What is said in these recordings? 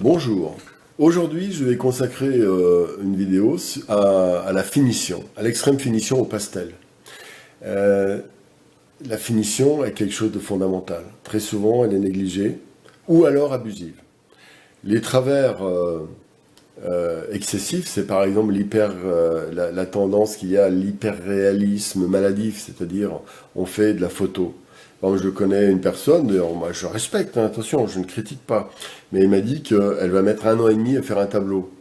Bonjour. Aujourd'hui, je vais consacrer une vidéo à la finition, à l'extrême finition au pastel. Euh, la finition est quelque chose de fondamental. Très souvent, elle est négligée ou alors abusive. Les travers excessifs, c'est par exemple la tendance qu'il y a à l'hyperréalisme maladif, c'est-à-dire on fait de la photo. Bon, je connais une personne, d'ailleurs, moi je respecte, hein, attention, je ne critique pas, mais elle m'a dit qu'elle va mettre 1 an et demi à faire un tableau.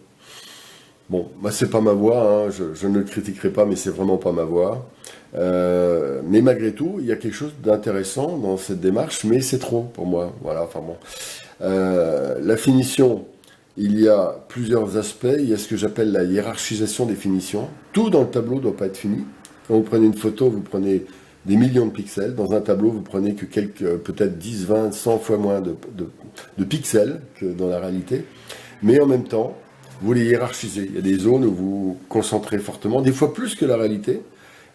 Bon, moi c'est pas ma voix, hein, je ne le critiquerai pas, mais c'est vraiment pas ma voix. Mais malgré tout, il y a quelque chose d'intéressant dans cette démarche, mais c'est trop pour moi. Voilà, enfin bon. La finition, il y a plusieurs aspects. Il y a ce que j'appelle la hiérarchisation des finitions. Tout dans le tableau ne doit pas être fini. Quand vous prenez une photo, vous prenez des millions de pixels. Dans un tableau, vous prenez que peut-être 10, 20, 100 fois moins de pixels que dans la réalité. Mais en même temps, vous les hiérarchisez. Il y a des zones où vous vous concentrez fortement, des fois plus que la réalité,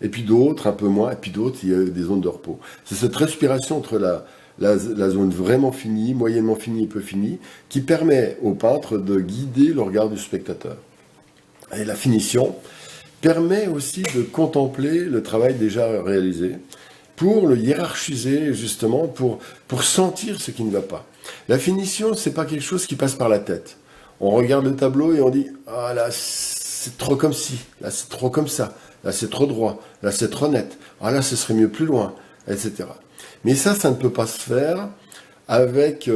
et puis d'autres un peu moins, et puis d'autres, il y a des zones de repos. C'est cette respiration entre la zone vraiment finie, moyennement finie et peu finie, qui permet au peintre de guider le regard du spectateur. Et la finition permet aussi de contempler le travail déjà réalisé, pour le hiérarchiser justement, pour sentir ce qui ne va pas. La finition, c'est pas quelque chose qui passe par la tête. On regarde le tableau et on dit « Ah là, c'est trop comme ci, là c'est trop comme ça, là c'est trop droit, là c'est trop net, ah là ce serait mieux plus loin, etc. » Mais ça ne peut pas se faire avec,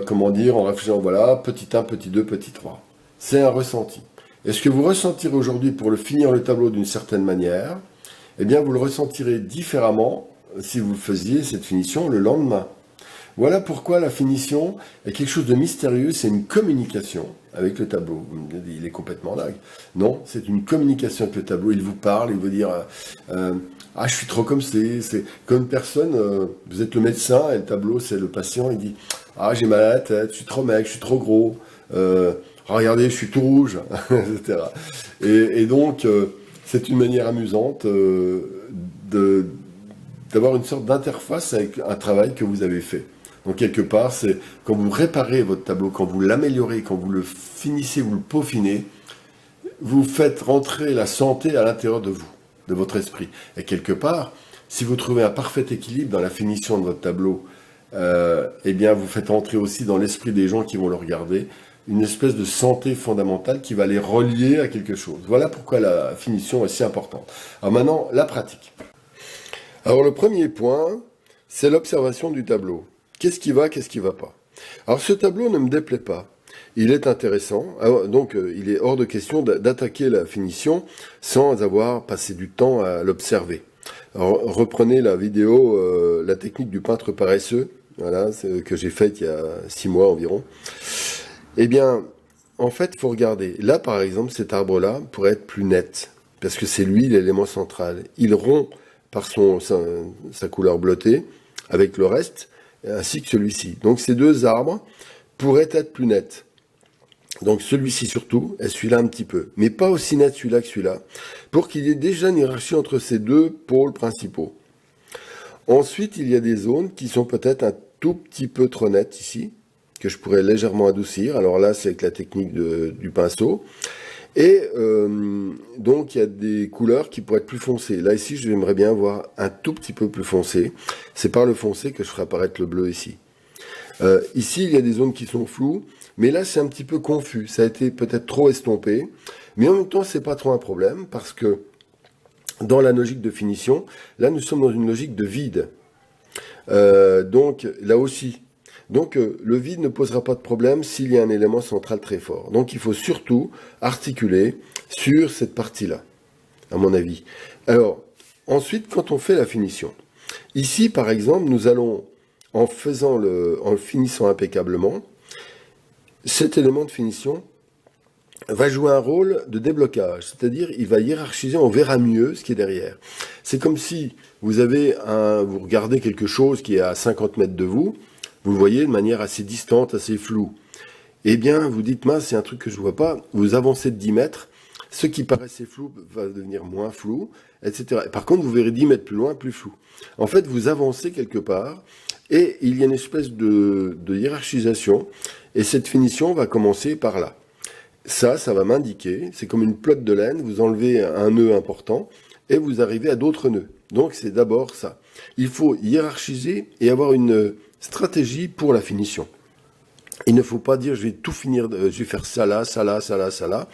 comment dire, en réfléchissant, voilà, petit 1, petit 2, petit 3. C'est un ressenti. Et ce que vous ressentirez aujourd'hui pour le finir le tableau d'une certaine manière, eh bien vous le ressentirez différemment si vous faisiez cette finition le lendemain. Voilà pourquoi la finition est quelque chose de mystérieux, c'est une communication avec le tableau. Il est complètement dingue. Non, c'est une communication avec le tableau, il vous parle, il vous dire ah je suis trop comme c'est comme une personne, vous êtes le médecin et le tableau c'est le patient, il dit ah j'ai mal à la tête, je suis trop maigre, je suis trop gros, regardez je suis tout rouge, etc. Et donc c'est une manière amusante d'avoir une sorte d'interface avec un travail que vous avez fait. Donc quelque part, c'est quand vous réparez votre tableau, quand vous l'améliorez, quand vous le finissez, vous le peaufinez, vous faites rentrer la santé à l'intérieur de vous, de votre esprit. Et quelque part, si vous trouvez un parfait équilibre dans la finition de votre tableau, eh bien vous faites entrer aussi dans l'esprit des gens qui vont le regarder une espèce de santé fondamentale qui va les relier à quelque chose. Voilà pourquoi la finition est si importante. Alors maintenant, la pratique. Alors le premier point, c'est l'observation du tableau. Qu'est-ce qui va, qu'est-ce qui ne va pas? Alors ce tableau ne me déplaît pas. Il est intéressant, donc il est hors de question d'attaquer la finition sans avoir passé du temps à l'observer. Alors reprenez la vidéo, la technique du peintre paresseux, voilà, que j'ai faite il y a 6 mois environ. Eh bien, en fait, il faut regarder. Là, par exemple, cet arbre-là pourrait être plus net, parce que c'est lui l'élément central. Il rompt par sa couleur bleutée avec le reste, ainsi que celui-ci. Donc ces deux arbres pourraient être plus nets. Donc celui-ci surtout, et celui-là un petit peu. Mais pas aussi net celui-là que celui-là, pour qu'il y ait déjà une hiérarchie entre ces deux pôles principaux. Ensuite, il y a des zones qui sont peut-être un tout petit peu trop nettes ici, que je pourrais légèrement adoucir. Alors là, c'est avec la technique du pinceau. Et donc, il y a des couleurs qui pourraient être plus foncées. Là, ici, j'aimerais bien voir un tout petit peu plus foncé. C'est par le foncé que je ferai apparaître le bleu ici. Ici, il y a des zones qui sont floues, mais là, c'est un petit peu confus. Ça a été peut-être trop estompé, mais en même temps, c'est pas trop un problème, parce que dans la logique de finition, là, nous sommes dans une logique de vide. Donc, là aussi... Donc le vide ne posera pas de problème s'il y a un élément central très fort. Donc il faut surtout articuler sur cette partie-là, à mon avis. Alors, ensuite, quand on fait la finition, ici par exemple, nous allons, en le finissant impeccablement, cet élément de finition va jouer un rôle de déblocage, c'est-à-dire il va hiérarchiser, on verra mieux ce qui est derrière. C'est comme si vous regardez quelque chose qui est à 50 mètres de vous, vous le voyez de manière assez distante, assez floue. Eh bien, vous dites, mince, c'est un truc que je ne vois pas. Vous avancez de 10 mètres. Ce qui paraissait flou va devenir moins flou, etc. Par contre, vous verrez 10 mètres plus loin, plus flou. En fait, vous avancez quelque part Et il y a une espèce de hiérarchisation, et cette finition va commencer par là. Ça va m'indiquer, c'est comme une pelote de laine, vous enlevez un nœud important, et vous arrivez à d'autres nœuds. Donc c'est d'abord ça. Il faut hiérarchiser et avoir une stratégie pour la finition. Il ne faut pas dire je vais tout finir, je vais faire ça là, ça là, ça là, ça là,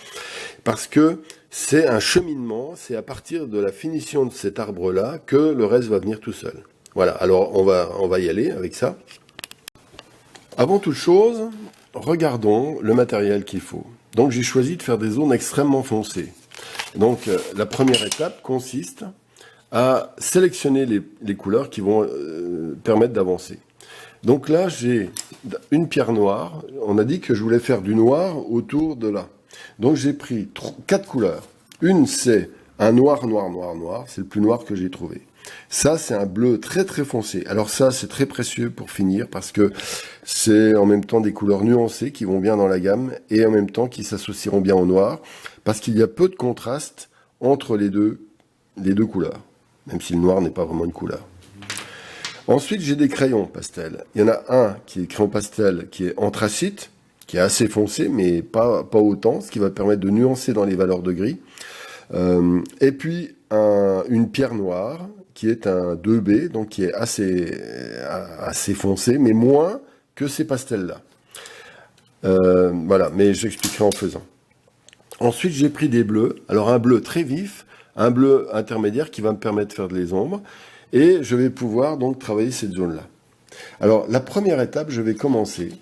parce que c'est un cheminement, c'est à partir de la finition de cet arbre-là que le reste va venir tout seul. Voilà, alors on va y aller avec ça. Avant toute chose, regardons le matériel qu'il faut. Donc j'ai choisi de faire des zones extrêmement foncées. Donc la première étape consiste à sélectionner les couleurs qui vont permettre d'avancer. Donc là, j'ai une pierre noire. On a dit que je voulais faire du noir autour de là. Donc j'ai pris 4 couleurs. Une, c'est un noir, noir, noir, noir. C'est le plus noir que j'ai trouvé. Ça, c'est un bleu très, très foncé. Alors ça, c'est très précieux pour finir parce que c'est en même temps des couleurs nuancées qui vont bien dans la gamme et en même temps qui s'associeront bien au noir parce qu'il y a peu de contraste entre les deux couleurs, même si le noir n'est pas vraiment une couleur. Ensuite, j'ai des crayons pastel. Il y en a un qui est crayon pastel, qui est anthracite, qui est assez foncé, mais pas autant, ce qui va permettre de nuancer dans les valeurs de gris. Et puis, une pierre noire, qui est un 2B, donc qui est assez foncé, mais moins que ces pastels-là. Voilà, mais j'expliquerai en faisant. Ensuite, j'ai pris des bleus. Alors, un bleu très vif, un bleu intermédiaire qui va me permettre de faire des ombres. Et je vais pouvoir donc travailler cette zone-là. Alors, la première étape, je vais commencer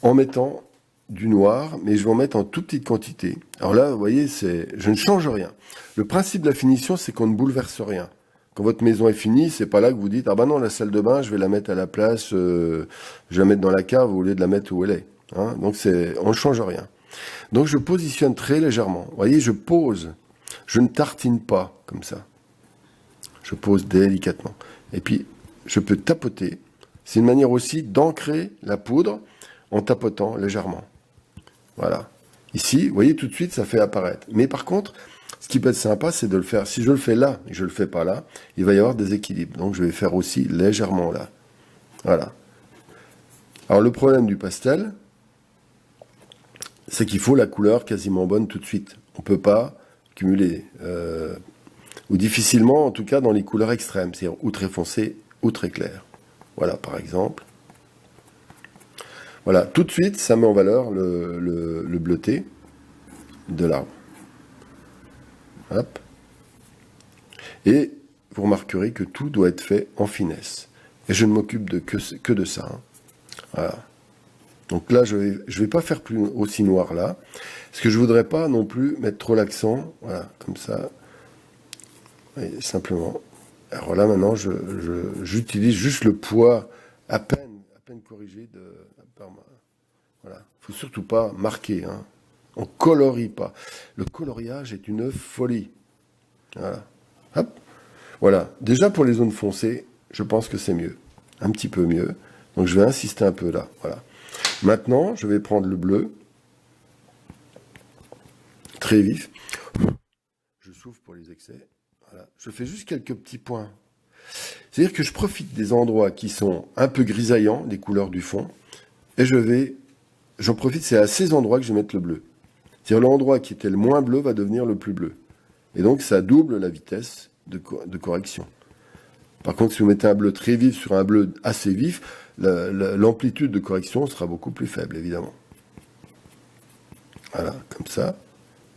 en mettant du noir, mais je vais en mettre en toute petite quantité. Alors là, vous voyez, je ne change rien. Le principe de la finition, c'est qu'on ne bouleverse rien. Quand votre maison est finie, c'est pas là que vous dites « Ah ben non, la salle de bain, je vais la mettre à la place, je vais la mettre dans la cave au lieu de la mettre où elle est. Hein » Donc, on ne change rien. Donc, je positionne très légèrement. Vous voyez, je pose. Je ne tartine pas comme ça. Je pose délicatement. Et puis, je peux tapoter. C'est une manière aussi d'ancrer la poudre en tapotant légèrement. Voilà. Ici, vous voyez, tout de suite, ça fait apparaître. Mais par contre, ce qui peut être sympa, c'est de le faire. Si je le fais là et que je ne le fais pas là, il va y avoir des équilibres. Donc, je vais faire aussi légèrement là. Voilà. Alors, le problème du pastel, c'est qu'il faut la couleur quasiment bonne tout de suite. On ne peut pas cumuler. Ou difficilement, en tout cas, dans les couleurs extrêmes, c'est-à-dire ou très foncé ou très clair. Voilà, par exemple. Voilà, tout de suite, ça met en valeur le bleuté de l'arbre. Hop. Et vous remarquerez que tout doit être fait en finesse. Et je ne m'occupe que de ça. Hein. Voilà. Donc là, je vais pas faire plus aussi noir là, parce que je voudrais pas non plus mettre trop l'accent. Voilà, comme ça. Et simplement. Alors là, maintenant, j'utilise juste le poids à peine corrigé par ma. Voilà. Faut surtout pas marquer. Hein. On colorie pas. Le coloriage est une folie. Voilà. Hop. Voilà. Déjà pour les zones foncées, je pense que c'est mieux. Un petit peu mieux. Donc je vais insister un peu là. Voilà. Maintenant, je vais prendre le bleu. Très vif. Je souffle pour les excès. Voilà. Je fais juste quelques petits points. C'est-à-dire que je profite des endroits qui sont un peu grisaillants, les couleurs du fond, et j'en profite, c'est à ces endroits que je vais mettre le bleu. C'est-à-dire l'endroit qui était le moins bleu va devenir le plus bleu. Et donc ça double la vitesse de correction. Par contre, si vous mettez un bleu très vif sur un bleu assez vif, l'amplitude de correction sera beaucoup plus faible, évidemment. Voilà, comme ça.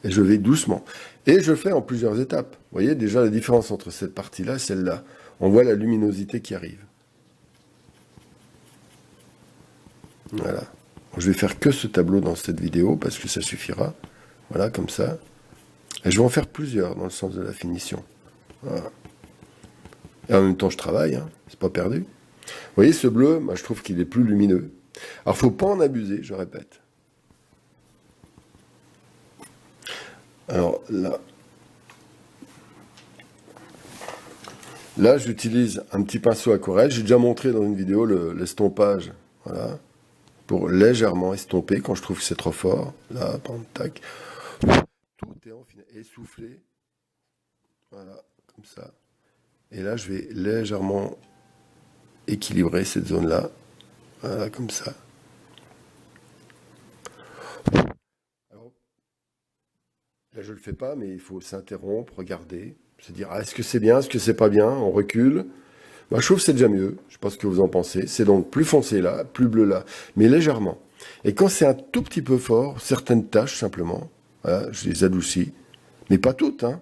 Et je vais doucement. Et je le fais en plusieurs étapes. Vous voyez déjà la différence entre cette partie-là et celle-là. On voit la luminosité qui arrive. Voilà. Je vais faire que ce tableau dans cette vidéo parce que ça suffira. Voilà, comme ça. Et je vais en faire plusieurs dans le sens de la finition. Voilà. Et en même temps, je travaille. Hein. C'est pas perdu. Vous voyez, ce bleu, moi, je trouve qu'il est plus lumineux. Alors, faut pas en abuser, je répète. Alors, là, j'utilise un petit pinceau aquarelle. J'ai déjà montré dans une vidéo l'estompage. Voilà. Pour légèrement estomper quand je trouve que c'est trop fort. Là, tac. Tout est en finesse. Et souffler. Voilà, comme ça. Et là, je vais légèrement équilibrer cette zone-là. Voilà, comme ça. Alors, là, je ne le fais pas, mais il faut s'interrompre, regarder, se dire, ah, est-ce que c'est bien, est-ce que c'est pas bien, on recule. Moi, je trouve que c'est déjà mieux, je ne sais pas ce que vous en pensez. C'est donc plus foncé là, plus bleu là, mais légèrement. Et quand c'est un tout petit peu fort, certaines taches simplement, voilà, je les adoucis, mais pas toutes, hein.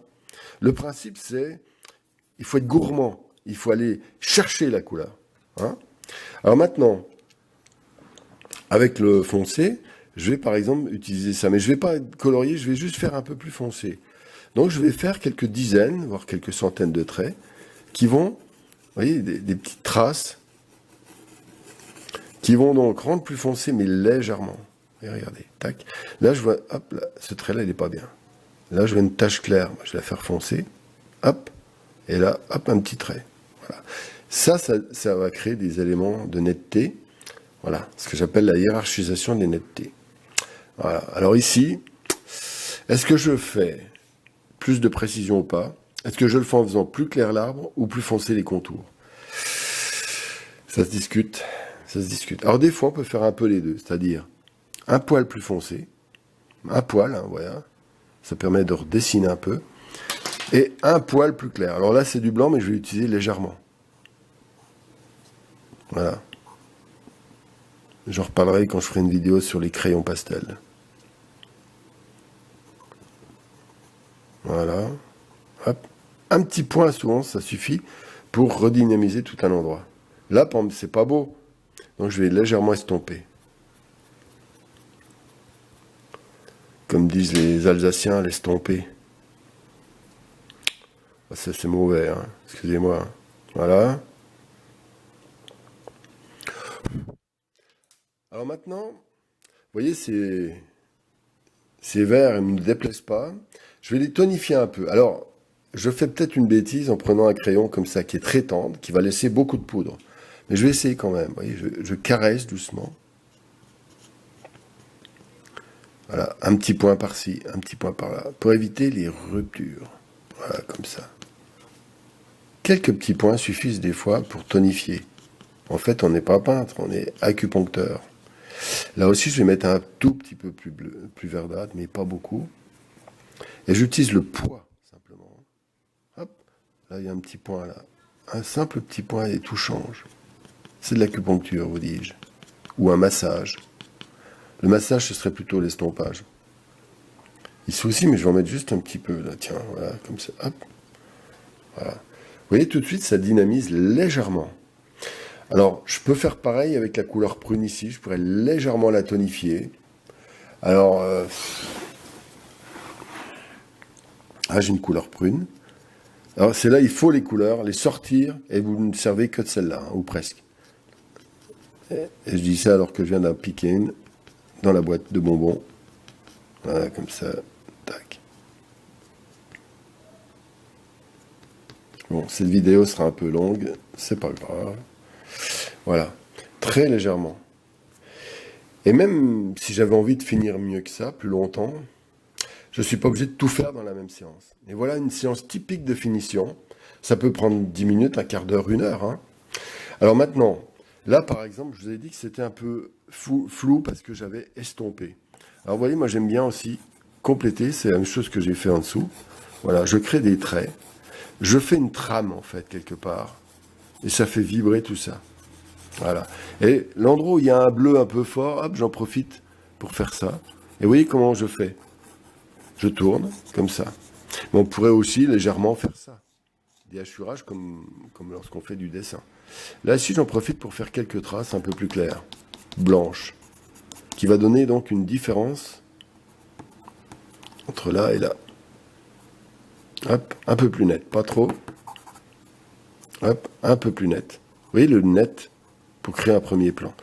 Le principe, c'est, il faut être gourmand, il faut aller chercher la couleur, hein. Alors maintenant, avec le foncé, je vais par exemple utiliser ça, mais je ne vais pas colorier, je vais juste faire un peu plus foncé. Donc je vais faire quelques dizaines, voire quelques centaines de traits, qui vont, vous voyez, des petites traces, qui vont donc rendre plus foncé, mais légèrement. Et regardez, tac. Là, je vois, hop, là, ce trait-là, il n'est pas bien. Là, je vois une tache claire, je vais la faire foncer, hop, et là, hop, un petit trait. Voilà. Ça va créer des éléments de netteté. Voilà, ce que j'appelle la hiérarchisation des nettetés. Voilà. Alors ici, est-ce que je fais plus de précision ou pas? Est-ce que je le fais en faisant plus clair l'arbre ou plus foncé les contours? Ça se discute, ça se discute. Alors des fois, on peut faire un peu les deux, c'est-à-dire un poil plus foncé, un poil, hein, voilà, ça permet de redessiner un peu, et un poil plus clair. Alors là, c'est du blanc, mais je vais l'utiliser légèrement. Voilà. J'en reparlerai quand je ferai une vidéo sur les crayons pastels. Voilà. Hop. Un petit point, souvent, ça suffit pour redynamiser tout un endroit. Là, par exemple, c'est pas beau. Donc, je vais légèrement estomper. Comme disent les Alsaciens, l'estomper. Ça, c'est mauvais, hein. Excusez-moi. Voilà. Alors maintenant, vous voyez, ces verts, ils ne me déplaisent pas. Je vais les tonifier un peu. Alors, je fais peut-être une bêtise en prenant un crayon comme ça, qui est très tendre, qui va laisser beaucoup de poudre. Mais je vais essayer quand même. Vous voyez, je caresse doucement. Voilà, un petit point par-ci, un petit point par-là, pour éviter les ruptures. Voilà, comme ça. Quelques petits points suffisent des fois pour tonifier. En fait, on n'est pas peintre, on est acupuncteur. Là aussi, je vais mettre un tout petit peu plus bleu, plus verdâtre, mais pas beaucoup. Et j'utilise le poids, simplement. Hop, là, il y a un petit point là. Un simple petit point et tout change. C'est de l'acupuncture, vous dis-je. Ou un massage. Le massage, ce serait plutôt l'estompage. Ici aussi, mais je vais en mettre juste un petit peu, là, tiens, voilà, comme ça, hop. Voilà. Vous voyez, tout de suite, ça dynamise légèrement. Alors, je peux faire pareil avec la couleur prune ici, je pourrais légèrement la tonifier. Alors, j'ai une couleur prune. Alors, c'est là, il faut les couleurs, les sortir, et vous ne servez que de celle-là, hein, ou presque. Et je dis ça alors que je viens d'en piquer une dans la boîte de bonbons. Voilà, comme ça, tac. Bon, cette vidéo sera un peu longue, c'est pas grave. Voilà, très légèrement. Et même si j'avais envie de finir mieux que ça, plus longtemps, je ne suis pas obligé de tout faire dans la même séance. Et voilà une séance typique de finition. Ça peut prendre 10 minutes, un quart d'heure, une heure, hein. Alors maintenant, là par exemple, je vous ai dit que c'était un peu flou parce que j'avais estompé. Alors vous voyez, moi j'aime bien aussi compléter, c'est la même chose que j'ai fait en dessous. Voilà, je crée des traits. Je fais une trame en fait quelque part. Et ça fait vibrer tout ça. Voilà. Et l'endroit où il y a un bleu un peu fort, hop, j'en profite pour faire ça. Et vous voyez comment je fais? Je tourne, comme ça. Mais on pourrait aussi légèrement faire ça. Des hachurages comme lorsqu'on fait du dessin. Là, ici, j'en profite pour faire quelques traces un peu plus claires, blanches, qui va donner donc une différence entre là et là. Hop, un peu plus net, pas trop. Hop, un peu plus net. Vous voyez le net pour créer un premier plan.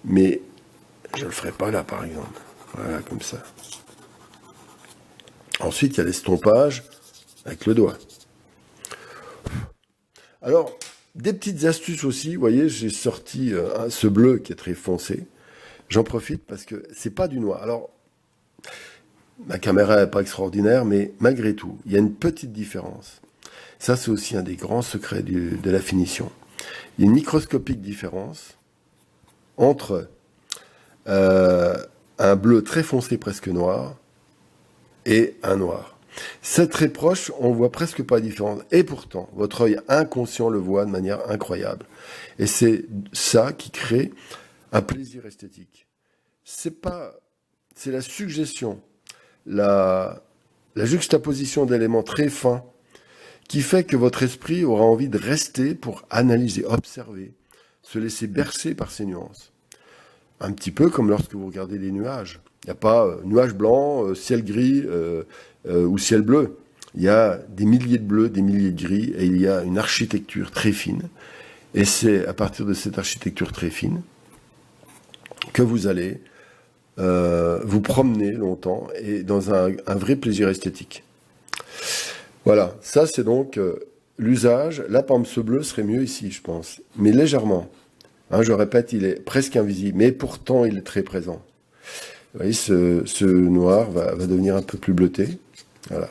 Mais je ne le ferai pas là, par exemple. Voilà, comme ça. Ensuite, il y a l'estompage avec le doigt. Alors, des petites astuces aussi. Vous voyez, j'ai sorti ce bleu qui est très foncé. J'en profite parce que c'est pas du noir. Alors, ma caméra n'est pas extraordinaire, mais malgré tout, il y a une petite différence. Ça, c'est aussi un des grands secrets de la finition. Il y a une microscopique différence entre un bleu très foncé, presque noir, et un noir. C'est très proche, on ne voit presque pas la différence. Et pourtant, votre œil inconscient le voit de manière incroyable. Et c'est ça qui crée un plaisir esthétique. C'est la suggestion, la juxtaposition d'éléments très fins qui fait que votre esprit aura envie de rester pour analyser, observer, se laisser bercer par ces nuances. Un petit peu comme lorsque vous regardez les nuages. Il n'y a pas nuage blanc, ciel gris ou ciel bleu. Il y a des milliers de bleus, des milliers de gris, et il y a une architecture très fine. Et c'est à partir de cette architecture très fine que vous allez vous promener longtemps et dans un vrai plaisir esthétique. Voilà, ça c'est donc l'usage. Là, par exemple, ce bleu serait mieux ici, je pense, mais légèrement. Hein, je répète, il est presque invisible, mais pourtant il est très présent. Vous voyez, ce noir va devenir un peu plus bleuté. Voilà.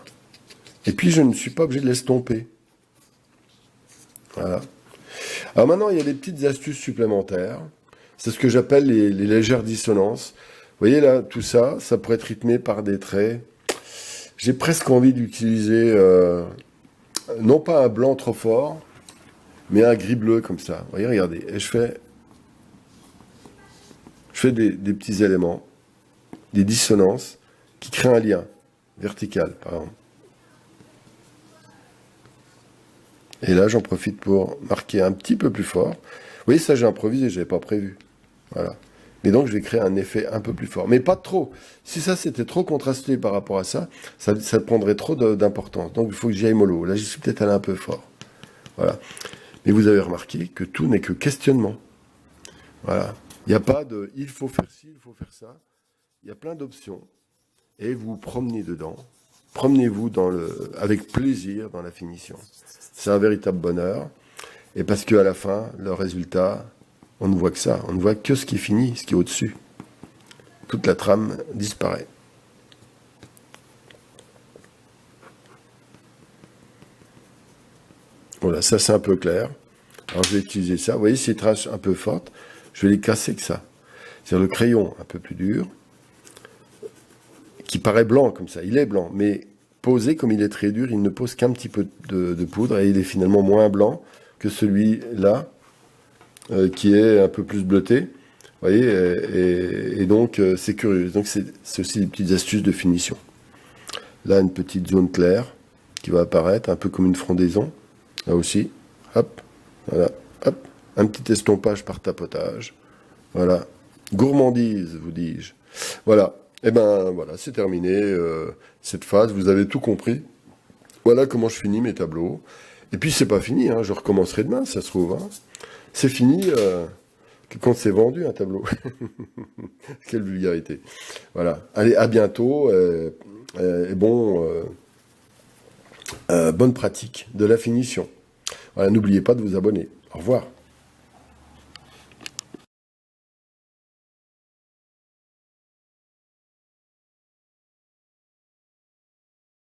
Et puis, je ne suis pas obligé de l'estomper. Voilà. Alors maintenant, il y a des petites astuces supplémentaires. C'est ce que j'appelle les légères dissonances. Vous voyez là, tout ça, ça pourrait être rythmé par des traits. J'ai presque envie d'utiliser, non pas un blanc trop fort, mais un gris-bleu comme ça. Vous voyez, regardez. Et je fais des petits éléments, des dissonances, qui créent un lien vertical, par exemple. Et là, j'en profite pour marquer un petit peu plus fort. Vous voyez, ça, j'ai improvisé, je n'avais pas prévu. Voilà. Mais donc, je vais créer un effet un peu plus fort. Mais pas trop. Si ça, c'était trop contrasté par rapport à ça, ça prendrait trop d'importance. Donc, il faut que j'y aille mollo. Là, j'y suis peut-être allé un peu fort. Voilà. Mais vous avez remarqué que tout n'est que questionnement. Voilà. Il n'y a pas de « il faut faire ci, il faut faire ça ». Il y a plein d'options. Et vous vous promenez dedans. Promenez-vous avec plaisir dans la finition. C'est un véritable bonheur. Et parce qu'à la fin, le résultat, on ne voit que ça. On ne voit que ce qui est fini, ce qui est au-dessus. Toute la trame disparaît. Voilà, ça c'est un peu clair. Alors je vais utiliser ça. Vous voyez, ces traces un peu fortes, je vais les casser que ça. C'est-à-dire le crayon un peu plus dur, qui paraît blanc comme ça. Il est blanc, mais posé comme il est très dur, il ne pose qu'un petit peu de poudre et il est finalement moins blanc que celui-là, qui est un peu plus bleuté. Vous voyez, et donc c'est curieux. Donc c'est aussi des petites astuces de finition. Là, une petite zone claire qui va apparaître, un peu comme une frondaison. Là aussi, hop, voilà, hop, un petit estompage par tapotage. Voilà, gourmandise, vous dis-je. Voilà, et ben voilà, c'est terminé cette phase, vous avez tout compris. Voilà comment je finis mes tableaux. Et puis c'est pas fini, hein, je recommencerai demain, ça se trouve. Hein. C'est fini quand c'est vendu un tableau. Quelle vulgarité. Voilà, allez, à bientôt. Et bon, bonne pratique de la finition. Voilà, n'oubliez pas de vous abonner. Au revoir.